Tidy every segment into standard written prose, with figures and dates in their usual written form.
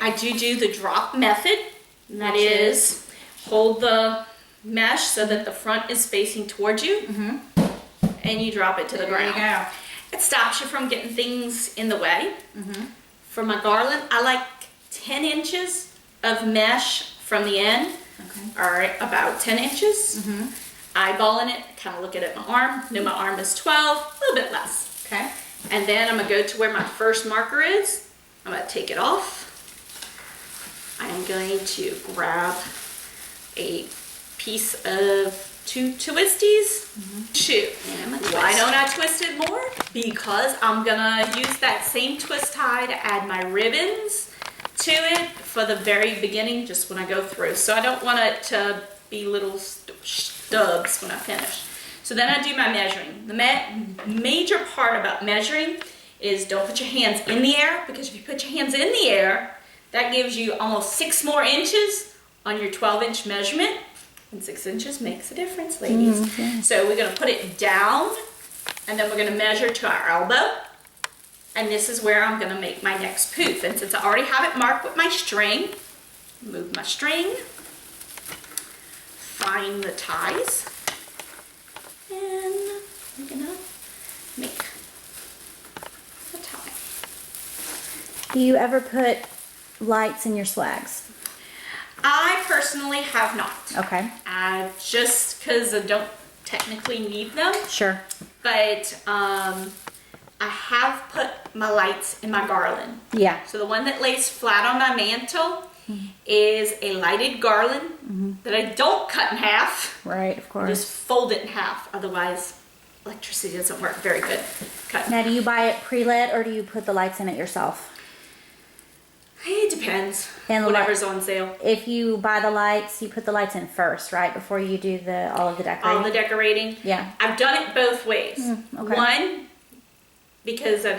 I do the drop method. And that is, hold the mesh so that the front is facing towards you, and you drop it to the ground. There you go. It stops you from getting things in the way. For my garland, I like 10 inches of mesh from the end, or about 10 inches. Eyeballing it, kind of look at my arm. Know my arm is 12, a little bit less. Okay. And then I'm gonna go to where my first marker is. I'm gonna take it off. I am going to grab a piece of two twisties. Why don't I twist it more? Because I'm gonna use that same twist tie to add my ribbons to it for the very beginning, just when I go through. So I don't want it to be little stubs when I finish. So then I do my measuring. The major part about measuring is don't put your hands in the air, because if you put your hands in the air, that gives you almost 6 more inches on your 12-inch measurement. And 6 inches makes a difference, ladies. So we're gonna put it down, and then we're gonna measure to our elbow. And this is where I'm gonna make my next poof. And since I already have it marked with my string, move my string, find the ties, and I'm gonna make a tie. Do you ever put lights in your swags? I personally have not. Okay. Just because I don't technically need them. Sure. But I have put my lights in my garland. Yeah. So the one that lays flat on my mantle is a lighted garland that I don't cut in half. Right, of course. Just fold it in half. Otherwise, electricity doesn't work very good. Cut. Now, do you buy it pre-lit or do you put the lights in it yourself? It depends. And the whatever's on sale. If you buy the lights, you put the lights in first, right? Before you do all of the decorating? All the decorating. Yeah. I've done it both ways. Okay. One, because I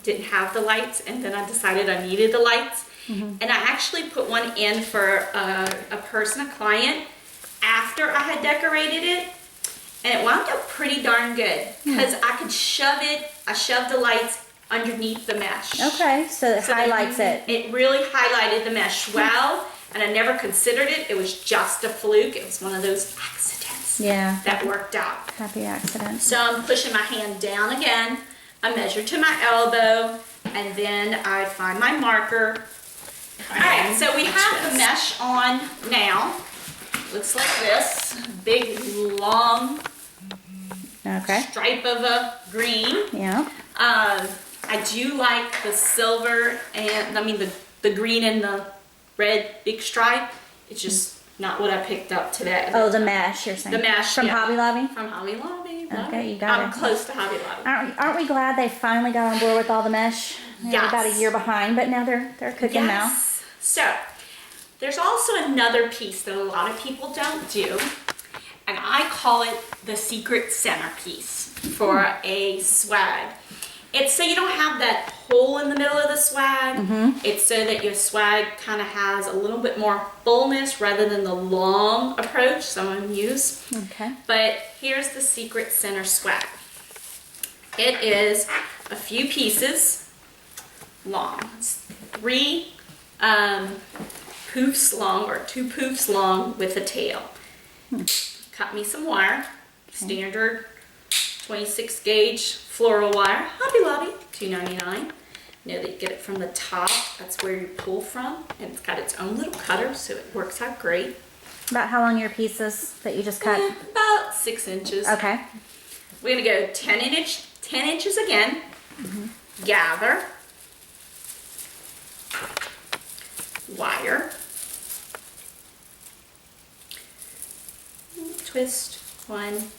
didn't have the lights, and then I decided I needed the lights. And I actually put one in for a person, a client, after I had decorated it. And it wound up pretty darn good, because I could shove it, I shoved the lights underneath the mesh. Okay, so it highlights it. It really highlighted the mesh well, and I never considered it. It was just a fluke. It was one of those accidents that worked out. Happy accident. So I'm pushing my hand down again. I measure to my elbow, and then I find my marker. All right, so we have the mesh on now. Looks like this. Big, long stripe of a green. Yeah. I do like the silver and, the green and the red big stripe. It's just not what I picked up today. Oh, the mesh, you're saying? The mesh, From Hobby Lobby? From Hobby Lobby. Okay, you got it. I'm close to Hobby Lobby. Aren't we glad they finally got on board with all the mesh? They're about a year behind, but now they're cooking now. So, there's also another piece that a lot of people don't do, and I call it the secret centerpiece for a swag. It's so you don't have that hole in the middle of the swag. It's so that your swag kind of has a little bit more fullness rather than the long approach some use. Okay. But here's the secret center swag. It is a few pieces long. It's 3 poofs long, or 2 poofs long with a tail. Cut me some wire, standard 26 gauge floral wire, Hobby Lobby, $2.99. Know that you get it from the top. That's where you pull from, and it's got its own little cutter, so it works out great. About how long are your pieces that you just cut? About 6 inches. Okay. We're gonna go 10 inches again. Gather, wire, twist, 1,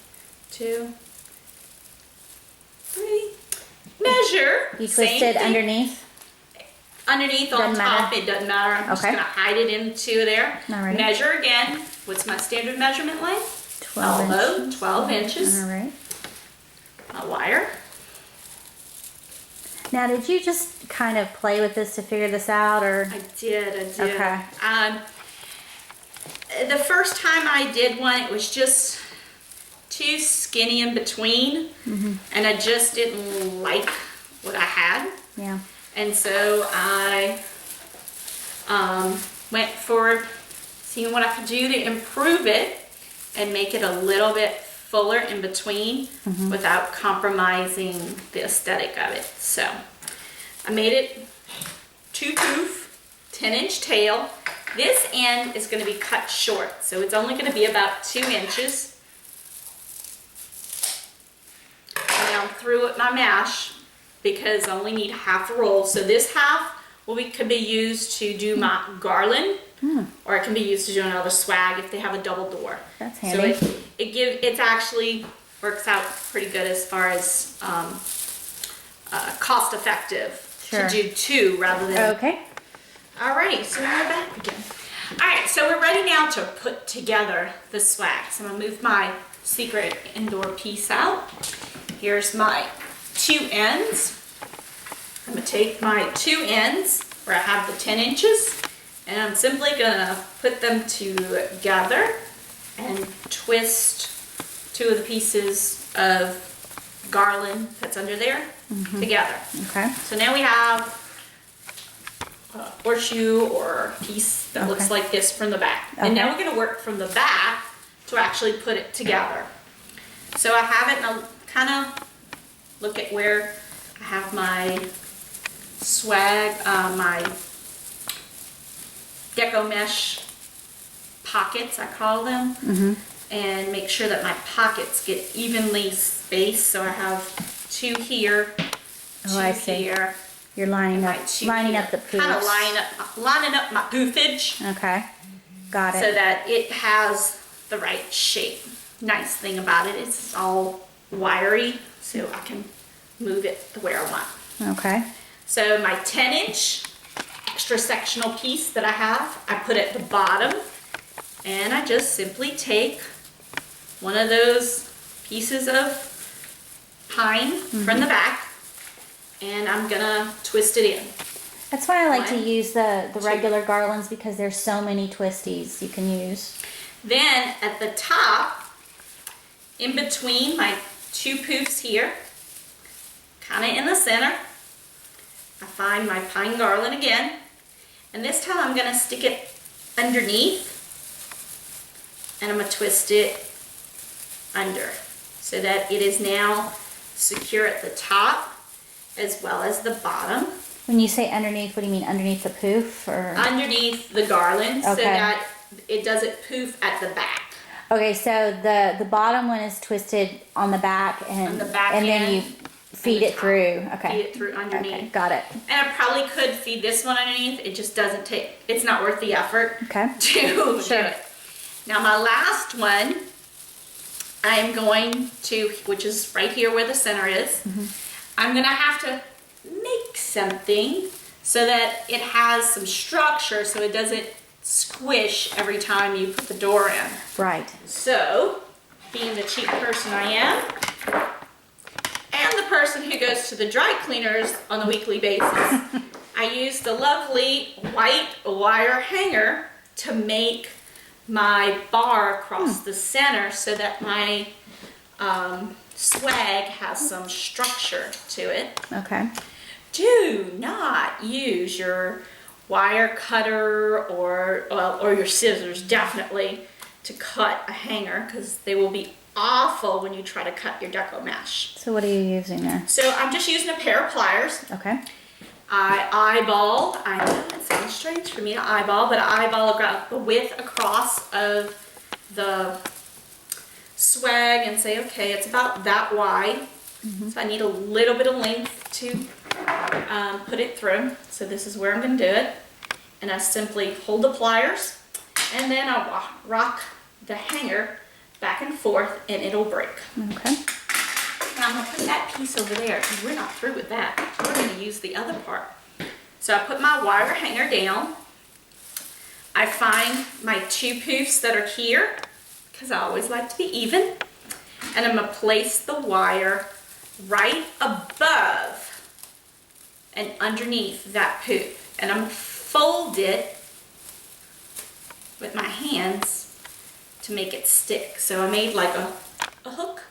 2, 3. Measure. You twist it underneath? Underneath, on top, it doesn't matter. I'm just gonna hide it into there. Alrighty. Measure again. What's my standard measurement length? 12 Elbow, inches. 12 inches. All right. My wire. Now, did you just kind of play with this to figure this out, or? I did. Okay. The first time I did one, it was just too skinny in between, and I just didn't like what I had. Yeah. And so I went for seeing what I could do to improve it and make it a little bit fuller in between without compromising the aesthetic of it. So I made it 2 poof, 10-inch tail. This end is going to be cut short, so it's only going to be about 2 inches. Down through with my mash because I only need half a roll. So this half could be used to do my garland, or it can be used to do another swag if they have a double door. That's handy. So it actually works out pretty good as far as cost effective to do 2 rather than. Okay. Alrighty, so we're back again. Alright, so we're ready now to put together the swag. So I'm gonna move my secret indoor piece out. Here's my 2 ends. I'm gonna take my 2 ends where I have the 10 inches and I'm simply gonna put them together and twist 2 of the pieces of garland that's under there together. Okay. So now we have a horseshoe or a piece that looks like this from the back. And now we're gonna work from the back to actually put it together. So I have it, and I'll kind of look at where I have my swag, my deco mesh pockets, I call them, and make sure that my pockets get evenly spaced. So I have 2 here, 2 here. You're lining up the poofs. Kind of lining up my poofage. Okay, got it. So that it has the right shape. Nice thing about it is it's all wiry, so I can move it the way I want. Okay. So my 10-inch extra sectional piece that I have, I put at the bottom, and I just simply take one of those pieces of pine from the back, and I'm gonna twist it in. That's why I like to use the regular garlands, because there's so many twisties you can use. Then at the top, in between my 2 poofs here, kind of in the center, I find my pine garland again, and this time I'm gonna stick it underneath, and I'm gonna twist it under so that it is now secure at the top as well as the bottom. When you say underneath, what do you mean? Underneath the poof, or? Underneath the garland, so that it doesn't poof at the back. Okay, so the bottom one is twisted on the back, and then you feed it through. Okay. Feed it through underneath. Okay, got it. And I probably could feed this one underneath. It just doesn't take, it's not worth the effort to do it. Now my last one, I'm going to, which is right here where the center is, I'm gonna have to make something so that it has some structure so it doesn't squish every time you put the door in. Right. So, being the cheap person I am, and the person who goes to the dry cleaners on a weekly basis, I use the lovely white wire hanger to make my bar across the center so that my swag has some structure to it. Okay. Do not use your wire cutter or your scissors, definitely, to cut a hanger, because they will be awful when you try to cut your deco mesh. So what are you using there? So I'm just using a pair of pliers. Okay. I know it sounds strange for me to eyeball, but I eyeball about the width across of the swag and say, okay, it's about that wide. So I need a little bit of length to put it through. So this is where I'm going to do it. And I simply hold the pliers, and then I'll rock the hanger back and forth, and it'll break. Okay. And I'm going to put that piece over there, because we're not through with that. We're going to use the other part. So I put my wire hanger down. I find my 2 poofs that are here, because I always like to be even. And I'm going to place the wire right above and underneath that poof. And I'm going to fold it with my hands to make it stick. So I made like a hook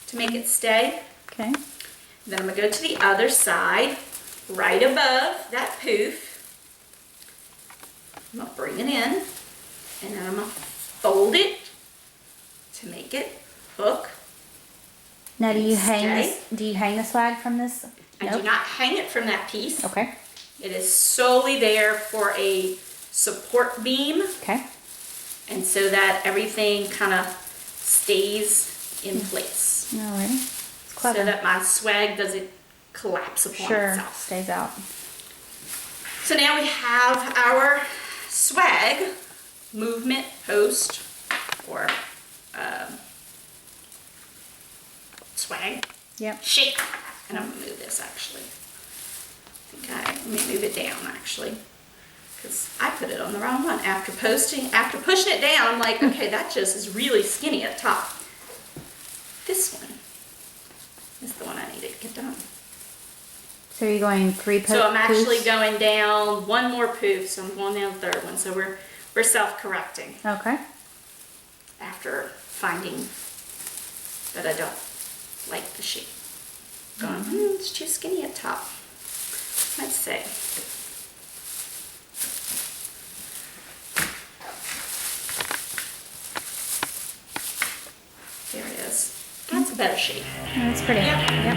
to make it stay. Okay. Then I'm going to go to the other side, right above that poof, I'm gonna bring it in, and then I'm gonna fold it to make it hook. Now, do you hang the swag from this? I do not hang it from that piece. Okay. It is solely there for a support beam. Okay. And so that everything kind of stays in place. Alrighty. It's clever. So that my swag doesn't collapse upon itself. Stays out. So now we have our swag movement post, or swag shape. And I'm gonna move this actually. Let me move it down actually, because I put it on the wrong one. After pushing it down, I'm like, okay, that just is really skinny at the top. This one is the one I needed to get done. So you're going 3 poofs? So I'm actually going down one more poof, so I'm going down the third one. So we're self-correcting. Okay. After finding that I don't like the shape. Going, it's too skinny at top. Let's see. There it is. That's a better shape. That's pretty. Yep. Yep.